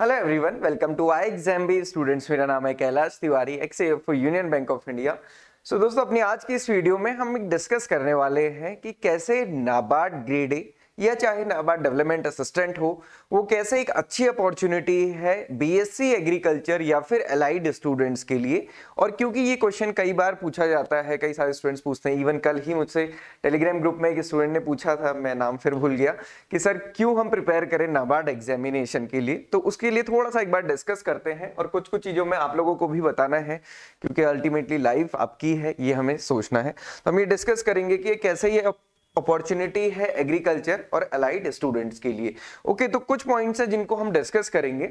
Hello everyone, welcome to I exam B students. मेरा नाम है कैलाश तिवारी, एक्स-ए-एफ Union Bank of India. So दोस्तों, अपनी आज की इस वीडियो में हम डिस्कस करने वाले हैं कि कैसे नाबार्ड ग्रेड ए या चाहे नाबार्ड डेवलपमेंट असिस्टेंट हो, वो कैसे एक अच्छी अपॉर्चुनिटी है बीएससी एग्रीकल्चर या फिर एलाइड स्टूडेंट्स के लिए। और क्योंकि ये क्वेश्चन कई बार पूछा जाता है, कई सारे स्टूडेंट्स पूछते हैं। इवन कल ही मुझसे टेलीग्राम ग्रुप में एक स्टूडेंट ने पूछा था, मैं नाम फिर भूल गया, कि सर क्यों हम प्रिपेयर करें नाबार्ड एग्जामिनेशन के लिए। तो उसके लिए थोड़ा सा एक बार डिस्कस करते हैं और कुछ कुछ चीज़ों में आप लोगों को भी बताना है, क्योंकि अल्टीमेटली लाइफ आपकी है, ये हमें सोचना है। तो हम ये डिस्कस करेंगे कि कैसे ये अपॉर्चुनिटी है एग्रीकल्चर और अलाइड स्टूडेंट्स के लिए। ओके, तो कुछ पॉइंट्स हैं जिनको हम डिस्कस करेंगे।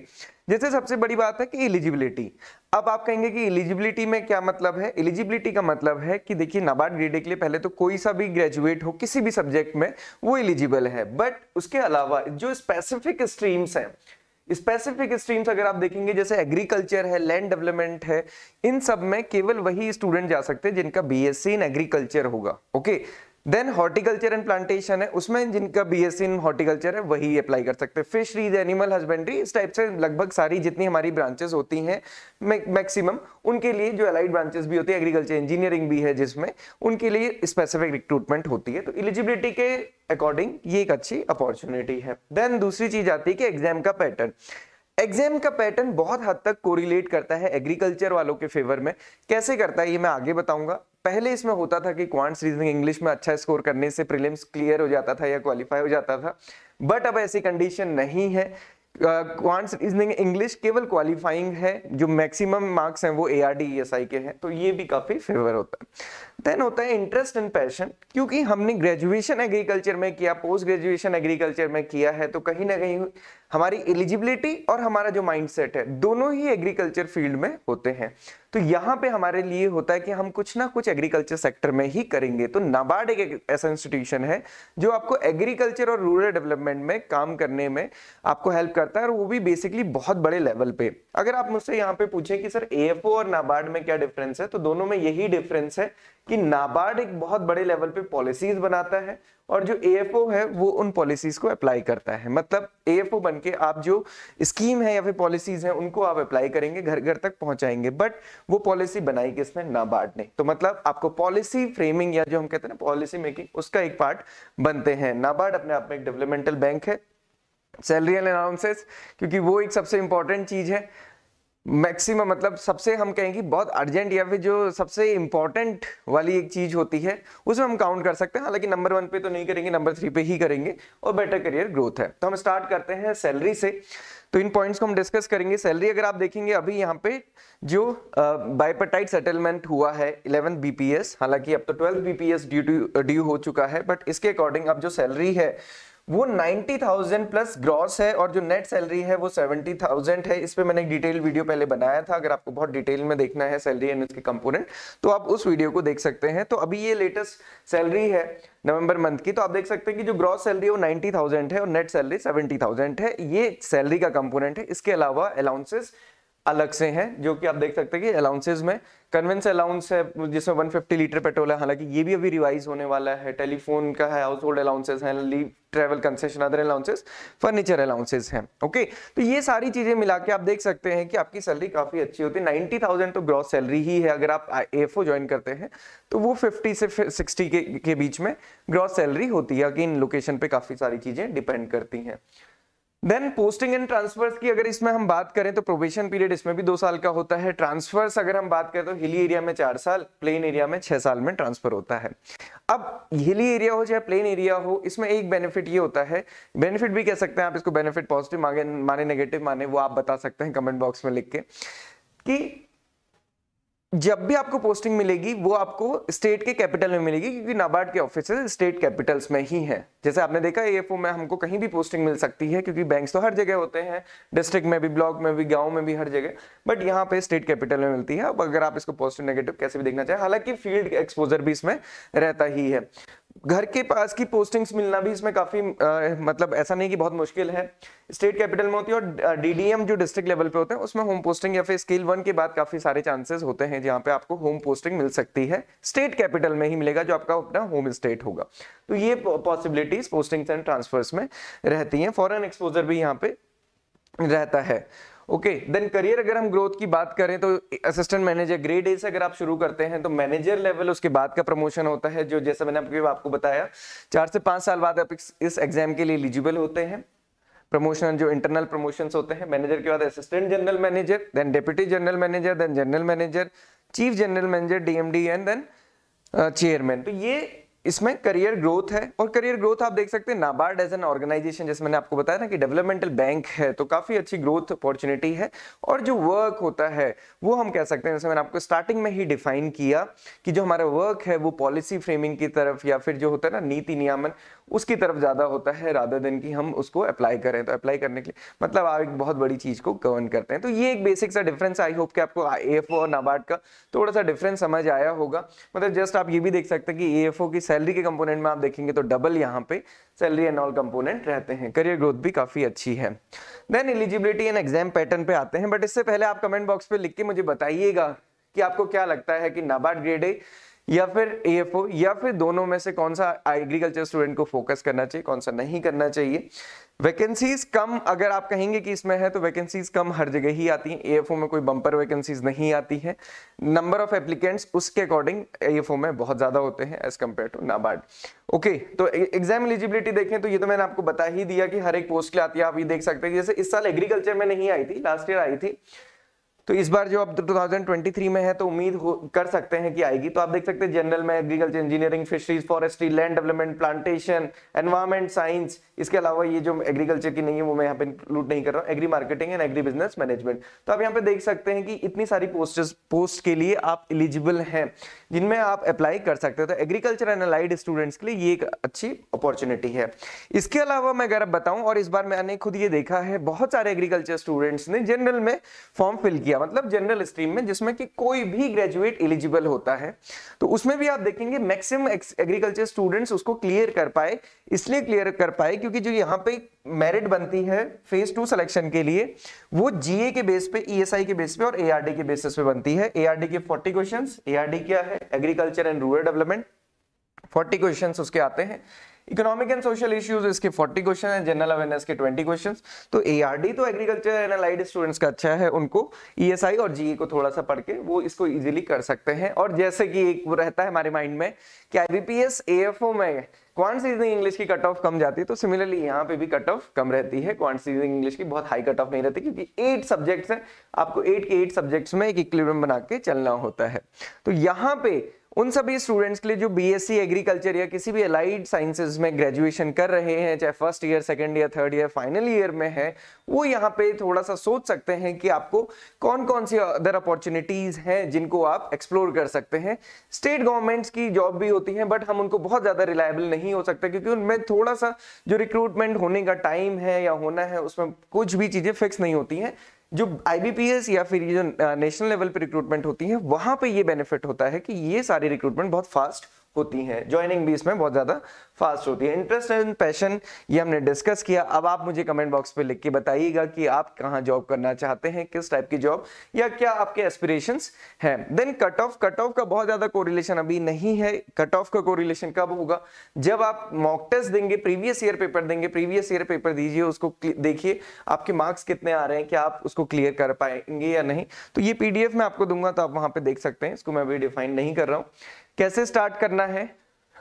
जैसे सबसे बड़ी बात है कि एलिजिबिलिटी। अब आप कहेंगे कि एलिजिबिलिटी में क्या मतलब है। एलिजिबिलिटी का मतलब है कि देखिए, नाबार्ड ग्रेड के लिए पहले तो कोई सा भी ग्रेजुएट हो किसी भी सब्जेक्ट में वो एलिजिबल है, बट उसके अलावा जो स्पेसिफिक स्ट्रीम्स हैं, स्पेसिफिक स्ट्रीम्स अगर आप देखेंगे, जैसे एग्रीकल्चर है, लैंड डेवलपमेंट है, इन सब में केवल वही स्टूडेंट जा सकते हैं जिनका बीएससी इन एग्रीकल्चर होगा। Okay, then horticulture and plantation है, उसमें जिनका बीएससी इन हॉर्टिकल्चर है वही अप्लाई कर सकते हैं। फिशरीज, एनिमल हस्बेंड्री, इस टाइप से लगभग सारी जितनी हमारी ब्रांचेस होती हैं मैक्सिमम, उनके लिए जो अलाइड ब्रांचेस भी होती है, एग्रीकल्चर इंजीनियरिंग भी है जिसमें, उनके लिए स्पेसिफिक रिक्रूटमेंट होती है। तो एलिजिबिलिटी के अकॉर्डिंग ये एक अच्छी अपॉर्चुनिटी है। देन दूसरी चीज आती है कि एग्जाम का पैटर्न। एग्जाम का पैटर्न बहुत हद तक कोरिलेट करता है एग्रीकल्चर वालों के फेवर में। कैसे करता है ये मैं आगे बताऊंगा। पहले इसमें होता था कि क्वांट्स, रीजनिंग, इंग्लिश में अच्छा स्कोर करने से प्रीलिम्स क्लियर हो जाता था या क्वालिफाई हो जाता था, बट अब ऐसी कंडीशन नहीं है। क्वांट्स, रीजनिंग, इंग्लिश केवल क्वालिफाइंग है, जो मैक्सिमम मार्क्स हैं वो ARD-ESI के हैं, तो ये भी काफी फेवर होता है। देन होता है इंटरेस्ट एंड पैशन। क्योंकि हमने ग्रेजुएशन एग्रीकल्चर में किया, पोस्ट ग्रेजुएशन एग्रीकल्चर में किया है, तो कहीं ना कहीं हमारी एलिजिबिलिटी और हमारा जो माइंडसेट है दोनों ही एग्रीकल्चर फील्ड में होते हैं। तो यहाँ पे हमारे लिए होता है कि हम कुछ ना कुछ एग्रीकल्चर सेक्टर में ही करेंगे। तो नाबार्ड एक ऐसा इंस्टीट्यूशन है जो आपको एग्रीकल्चर और रूरल डेवलपमेंट में काम करने में आपको हेल्प करता है, और वो भी बेसिकली बहुत बड़े लेवल पे। अगर आप मुझसे यहाँ पे पूछें कि सर AFO और नाबार्ड में क्या डिफरेंस है, तो दोनों में यही डिफरेंस है कि नाबार्ड एक बहुत बड़े लेवल पे पॉलिसीज बनाता है और जो AFO है वो उन पॉलिसीज को अप्लाई करता है। मतलब AFO बनके आप जो स्कीम है या फिर पॉलिसीज हैं उनको आप अप्लाई करेंगे, घर घर तक पहुंचाएंगे, बट वो पॉलिसी बनाई किसने? नाबार्ड ने। तो मतलब आपको पॉलिसी फ्रेमिंग या जो हम कहते हैं ना पॉलिसी मेकिंग, उसका एक पार्ट बनते हैं। नाबार्ड अपने आप में एक डेवलपमेंटल बैंक है। सैलरी एंड अलाउंसेस, क्योंकि वो एक सबसे इंपॉर्टेंट चीज है, मैक्सिमम मतलब सबसे हम कहेंगे बहुत अर्जेंट या फिर जो सबसे इंपॉर्टेंट वाली एक चीज होती है, उसमें हम काउंट कर सकते हैं। हालांकि नंबर 1 पे तो नहीं करेंगे, नंबर 3 पे ही करेंगे, और बेटर करियर ग्रोथ है। तो हम स्टार्ट करते हैं सैलरी से। तो इन पॉइंट्स को हम डिस्कस करेंगे। सैलरी अगर आप देखेंगे, अभी यहाँ पे जो बाइपर्टाइट सेटलमेंट हुआ है 11th BPS, हालांकि अब तो 12th BPS ड्यू हो चुका है, बट इसके अकॉर्डिंग अब जो सैलरी है वो 90,000 प्लस ग्रॉस है, और जो नेट सैलरी है वो 70,000 है। इस पे मैंने एक डिटेल वीडियो पहले बनाया था। अगर आपको बहुत डिटेल में देखना है सैलरी एंड इसके कंपोनेंट, तो आप उस वीडियो को देख सकते हैं। तो अभी ये लेटेस्ट सैलरी है नवंबर मंथ की, तो आप देख सकते हैं कि जो ग्रॉस सैलरी है वो 90,000 है और नेट सैलरी 70,000 है। ये सैलरी का कंपोनेंट है। इसके अलावा अलाउंसेस अलग से हैं, जो कि आप देख सकते हैं कि अलाउंसेस में कन्वेंस अलाउंस है जिसमें 150 लीटर पेट्रोल है, हालांकि ये भी अभी रिवाइज होने वाला है। टेलीफोन का है, हाउस होल्ड अलाउंसेस हैं, leave, travel concession, other allowances, furniture allowances हैं। ओके, तो ये सारी चीजें मिला के आप देख सकते हैं कि आपकी सैलरी काफी अच्छी होती है। 90,000 तो ग्रॉस सैलरी ही है। अगर आप AFO ज्वाइन करते हैं तो वो 50 से 60 के बीच में ग्रॉस सैलरी होती है। अगेन लोकेशन पे काफी सारी चीजें डिपेंड करती हैं। देन पोस्टिंग एंड ट्रांसफर्स की अगर इसमें हम बात करें तो प्रोबेशन पीरियड इसमें भी 2 साल का होता है। ट्रांसफर्स अगर हम बात करें तो हिली एरिया में 4 साल, प्लेन एरिया में 6 साल में ट्रांसफर होता है। अब हिली एरिया हो चाहे प्लेन एरिया हो, इसमें एक बेनिफिट ये होता है, बेनिफिट भी कह सकते हैं आप इसको, बेनिफिट पॉजिटिव माने नेगेटिव माने वो आप बता सकते हैं कमेंट बॉक्स में लिख के, कि जब भी आपको पोस्टिंग मिलेगी वो आपको स्टेट के कैपिटल में मिलेगी, क्योंकि नाबार्ड के ऑफिसेज स्टेट कैपिटल्स में ही है। जैसे आपने देखा AFO में हमको कहीं भी पोस्टिंग मिल सकती है, क्योंकि बैंक्स तो हर जगह होते हैं, डिस्ट्रिक्ट में भी, ब्लॉक में भी, गांव में भी, हर जगह, बट यहाँ पे स्टेट कैपिटल में मिलती है। अब अगर आप इसको पॉजिटिव नेगेटिव कैसे भी देखना चाहें, हालांकि फील्ड एक्सपोजर भी इसमें रहता ही है। घर के पास की पोस्टिंग्स मिलना भी इसमें काफी मतलब ऐसा नहीं कि बहुत मुश्किल है। स्टेट कैपिटल में होती है, और DDM जो डिस्ट्रिक्ट लेवल पे होते हैं उसमें होम पोस्टिंग या फिर स्केल 1 के बाद काफी सारे चांसेस होते हैं जहां पे आपको होम पोस्टिंग मिल सकती है। स्टेट कैपिटल में ही मिलेगा जो आपका अपना होम स्टेट होगा। तो ये पॉसिबिलिटीज पोस्टिंग्स एंड ट्रांसफर्स में रहती हैं। फॉरेन एक्सपोजर भी यहाँ पे रहता है। ओके, देन करियर अगर हम ग्रोथ की बात करें तो असिस्टेंट मैनेजर ग्रेड ए से अगर आप शुरू करते हैं तो मैनेजर लेवल उसके बाद का प्रमोशन होता है, जो जैसे मैंने आपको बताया 4 से 5 साल बाद आप इस एग्जाम के लिए एलिजिबल होते हैं। प्रमोशन जो इंटरनल प्रमोशंस होते हैं, मैनेजर के बाद assistant general manager, then deputy general manager, then general manager, chief general manager, DMD and then chairman. तो ये इसमें करियर ग्रोथ है। और करियर ग्रोथ आप देख सकते हैं नाबार्ड एज एन ऑर्गेनाइजेशन, जैसे मैंने आपको बताया ना कि डेवलपमेंटल बैंक है, तो काफी अच्छी ग्रोथ अपॉर्चुनिटी है। और जो वर्क होता है वो हम कह सकते हैं, जैसे मैंने आपको स्टार्टिंग में ही डिफाइन किया कि जो हमारा वर्क है वो पॉलिसी फ्रेमिंग की तरफ या फिर जो होता है ना नीति नियामन उसकी तरफ ज्यादा होता है, रादर देन कि हम उसको अप्लाई करें। तो अप्लाई करने के लिए मतलब आप एक बहुत बड़ी चीज को गवर्न करते हैं। तो ये एक बेसिक सा डिफरेंस, आई होप कि आपको एएफओ और नाबार्ड का थोड़ा सा डिफरेंस समझ आया होगा। मतलब जस्ट आप ये भी देख सकते हैं कि एएफओ की सैलरी के कंपोनेंट में आप देखेंगे तो डबल यहाँ पे सैलरी एंड ऑल कंपोनेंट रहते हैं। करियर ग्रोथ भी काफी अच्छी है। Then eligibility and exam pattern पे आते हैं, बट इससे पहले आप कमेंट बॉक्स पे लिख के मुझे बताइएगा कि आपको क्या लगता है कि नाबार्ड ग्रेड ए या फिर एएफओ या फिर दोनों में से कौन सा एग्रीकल्चर स्टूडेंट को फोकस करना चाहिए, कौन सा नहीं करना चाहिए। वैकेंसीज कम अगर आप कहेंगे कि इसमें है तो वैकेंसीज कम हर जगह ही आती हैं। एएफओ में कोई बम्पर वैकेंसीज नहीं आती है। नंबर ऑफ एप्लीकेंट्स उसके अकॉर्डिंग एएफओ में बहुत ज्यादा होते हैं as compare to NABARD. Okay, तो एग्जाम एलिजिबिलिटी देखें तो ये तो मैंने आपको बता ही दिया कि हर एक पोस्ट के लिए आती है। आप ये देख सकते हैं जैसे इस साल एग्रीकल्चर में नहीं आई थी, लास्ट ईयर आई थी, तो इस बार जो अब 2023 में है तो उम्मीद कर सकते हैं कि आएगी। तो आप देख सकते हैं जनरल में agriculture, engineering, fisheries, forestry, land development, plantation, environment science, इसके अलावा ये जो एग्रीकल्चर की नहीं है वो मैं यहाँ पे इंक्लूड नहीं कर रहा हूँ, agri marketing and agri business management. तो आप यहाँ पे देख सकते हैं कि इतनी सारी पोस्ट के लिए आप एलिजिबल हैं जिनमें आप अप्लाई कर सकते हो। तो एग्रीकल्चर एंड अलाइड स्टूडेंट्स के लिए ये एक अच्छी अपॉर्चुनिटी है। इसके अलावा मैं अगर बताऊं, और इस बार मैंने खुद ये देखा है बहुत सारे एग्रीकल्चर स्टूडेंट्स ने जनरल में फॉर्म फिल किया, मतलब जनरल स्ट्रीम में जिसमें कि कोई भी ग्रेजुएट एलिजिबल होता है। तो उसमें भी आप देखेंगे मैक्सिमम एग्रीकल्चर स्टूडेंट्स उसको क्लियर कर पाए। इसलिए क्लियर कर पाए क्योंकि जो यहाँ पे मेरिट बनती है फेज 2 सिलेक्शन के लिए वो जीए के बेस पे, ईएसआई के बेस पे और एआरडी के बेसिस पे बनती है। एआरडी के 40 क्वेश्चंस, एआरडी क्या है, agriculture and rural development, 40 questions उसके आते हैं। इकोनॉमिक एंड सोशल इश्यूज इसके 40 क्वेश्चन है, जनरल अवेयरनेस के 20 क्वेश्चंस। तो एआरडी तो एग्रीकल्चर एंड अलाइड स्टूडेंट्स का अच्छा है, उनको ईएसआई और जीई को थोड़ा सा पढ़ के वो इसको इजीली कर सकते हैं। और जैसे कि एक वो रहता है हमारे माइंड में कि आईबीपीएस एएफओ में क्वांट सीजनिंग इंग्लिश की कट ऑफ कम जाती है, तो सिमिलरली यहाँ पे भी कट ऑफ कम रहती है। क्वांट सीजनिंग इंग्लिश की बहुत हाई कट ऑफ नहीं रहती क्योंकि 8 सब्जेक्ट्स हैं, आपको 8 के 8 सब्जेक्ट्स में एक इक्विलिब्रियम बना के चलना होता है। तो यहाँ पे उन सभी स्टूडेंट्स के लिए जो बीएससी एग्रीकल्चर या किसी भी अलाइड साइंसेज में ग्रेजुएशन कर रहे हैं, चाहे first year, second year, third year, final year में है, वो यहाँ पे थोड़ा सा सोच सकते हैं कि आपको कौन कौन सी अदर अपॉर्चुनिटीज हैं जिनको आप एक्सप्लोर कर सकते हैं। स्टेट गवर्नमेंट्स की जॉब भी होती हैं बट हम उनको बहुत ज्यादा रिलायबल नहीं हो सकते क्योंकि उनमें थोड़ा सा जो रिक्रूटमेंट होने का टाइम है या होना है उसमें कुछ भी चीजें फिक्स नहीं होती हैं। जो आईबीपीएस या फिर ये जो नेशनल लेवल पे रिक्रूटमेंट होती है वहां पे ये बेनिफिट होता है कि ये सारी रिक्रूटमेंट बहुत फास्ट होती हैं, ज्वाइनिंग भी इसमें बहुत ज्यादा फास्ट होती है। इंटरेस्ट एंड पैशन ये हमने डिस्कस किया। अब आप मुझे कमेंट बॉक्स पे लिख के बताइएगा कि आप कहाँ जॉब करना चाहते हैं, किस टाइप की जॉब, या क्या आपके एस्पिरेशंस हैं। देन कट ऑफ का बहुत ज्यादा कोरिलेशन अभी नहीं है। कट ऑफ का कोरिलेशन कब होगा, जब आप मॉक टेस्ट देंगे, प्रीवियस ईयर पेपर देंगे, प्रीवियस ईयर पेपर दीजिए, उसको देखिए आपके मार्क्स कितने आ रहे हैं, क्या आप उसको क्लियर कर पाएंगे या नहीं। तो ये पीडीएफ मैं आपको दूंगा तो आप वहां पे देख सकते हैं, इसको मैं अभी डिफाइन नहीं कर रहा हूँ। कैसे स्टार्ट करना है,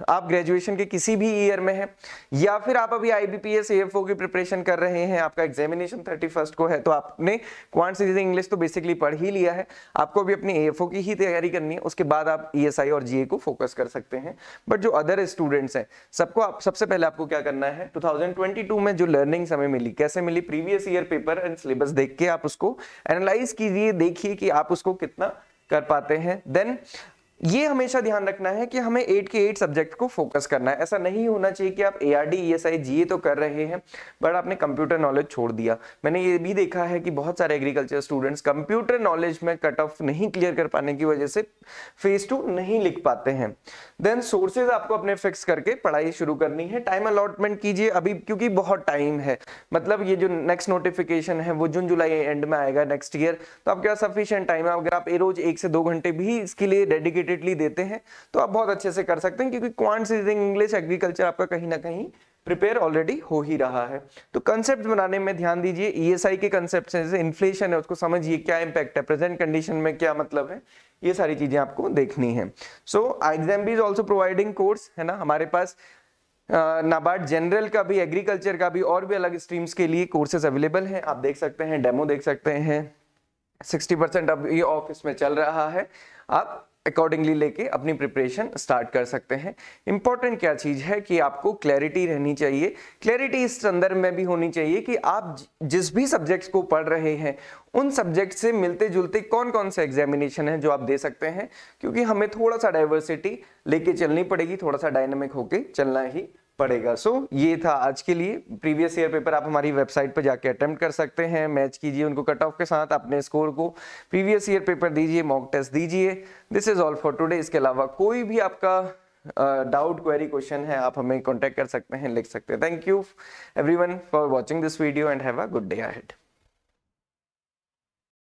आप ग्रेजुएशन के किसी भी ईयर में हैं या फिर आप अभी आईबीपीएस एएफओ की प्रिपरेशन कर रहे हैं, आपका एग्जामिनेशन 31 को है, तो आपने क्वांट सीरीज इंग्लिश तो बेसिकली पढ़ ही लिया है, आपको भी अपनी एएफओ की ही तैयारी करनी है। उसके बाद आप ईएसआई और जीए को फोकस कर सकते हैं। बट जो अदर स्टूडेंट्स हैं सबको सबसे पहले आपको क्या करना है, 2022 में जो लर्निंग हमें मिली, कैसे मिली, previous year paper and syllabus देख के आप उसको एनालाइज कीजिए, देखिए कि आप उसको कितना कर पाते हैं। देन ये हमेशा ध्यान रखना है कि हमें 8 के 8 सब्जेक्ट को फोकस करना है। ऐसा नहीं होना चाहिए कि आप एआरडी, ईएसआई, जीए तो कर रहे हैं बट आपने कंप्यूटर नॉलेज छोड़ दिया। मैंने ये भी देखा है कि बहुत सारे एग्रीकल्चर स्टूडेंट्स कंप्यूटर नॉलेज में कट ऑफ नहीं क्लियर कर पाने की वजह से फेज 2 नहीं लिख पाते हैं। देन सोर्सेज आपको अपने फिक्स करके पढ़ाई शुरू करनी है। टाइम अलॉटमेंट कीजिए अभी क्योंकि बहुत टाइम है। मतलब ये जो नेक्स्ट नोटिफिकेशन है वो जून जुलाई एंड में आएगा नेक्स्ट ईयर, तो आपके पास सफिशिएंट टाइम है। अगर आप रोज 1 से 2 घंटे भी इसके लिए डेडिकेटेडली देते हैं तो आप बहुत अच्छे से कर सकते हैं क्योंकि क्वांट सीजनिंग इंग्लिश एग्रीकल्चर आपका कहीं ना कहीं प्रिपेयर ऑलरेडी हो ही रहा है। तो कंसेप्ट बनाने में ध्यान दीजिए, ईएसआई के कंसेप्ट से, जैसे इन्फ्लेशन है उसको समझिए क्या इंपैक्ट है, प्रेजेंट कंडीशन में क्या मतलब है, ये सारी चीजें आपको देखनी है। सो एक्साम्बी इज ऑल्सो प्रोवाइडिंग कोर्स, है ना, हमारे पास नाबार्ड जनरल का भी, एग्रीकल्चर का भी और भी अलग स्ट्रीम्स के लिए कोर्सेज अवेलेबल हैं, आप देख सकते हैं, डेमो देख सकते हैं। 60% अब ये ऑफ इसमें चल रहा है, आप अकॉर्डिंगली लेके अपनी प्रिपरेशन स्टार्ट कर सकते हैं। इंपॉर्टेंट क्या चीज है कि आपको क्लैरिटी रहनी चाहिए। क्लैरिटी इस संदर्भ में भी होनी चाहिए कि आप जिस भी सब्जेक्ट्स को पढ़ रहे हैं उन सब्जेक्ट से मिलते जुलते कौन कौन से एग्जामिनेशन है जो आप दे सकते हैं, क्योंकि हमें थोड़ा सा डाइवर्सिटी लेके चलनी पड़ेगी, थोड़ा सा डायनामिक होके चलना ही पड़ेगा। सो ये था आज के लिए। प्रीवियस ईयर पेपर आप हमारी वेबसाइट पर जाके अटेम्प्ट कर सकते हैं, मैच कीजिए उनको कट ऑफ के साथ, अपने स्कोर को, प्रीवियस ईयर पेपर दीजिए, मॉक टेस्ट दीजिए। This is all for today. इसके अलावा कोई भी आपका डाउट, क्वेरी, क्वेश्चन है, आप हमें कॉन्टेक्ट कर सकते हैं, लिख सकते हैं। Thank you everyone for watching this video and have a good day ahead.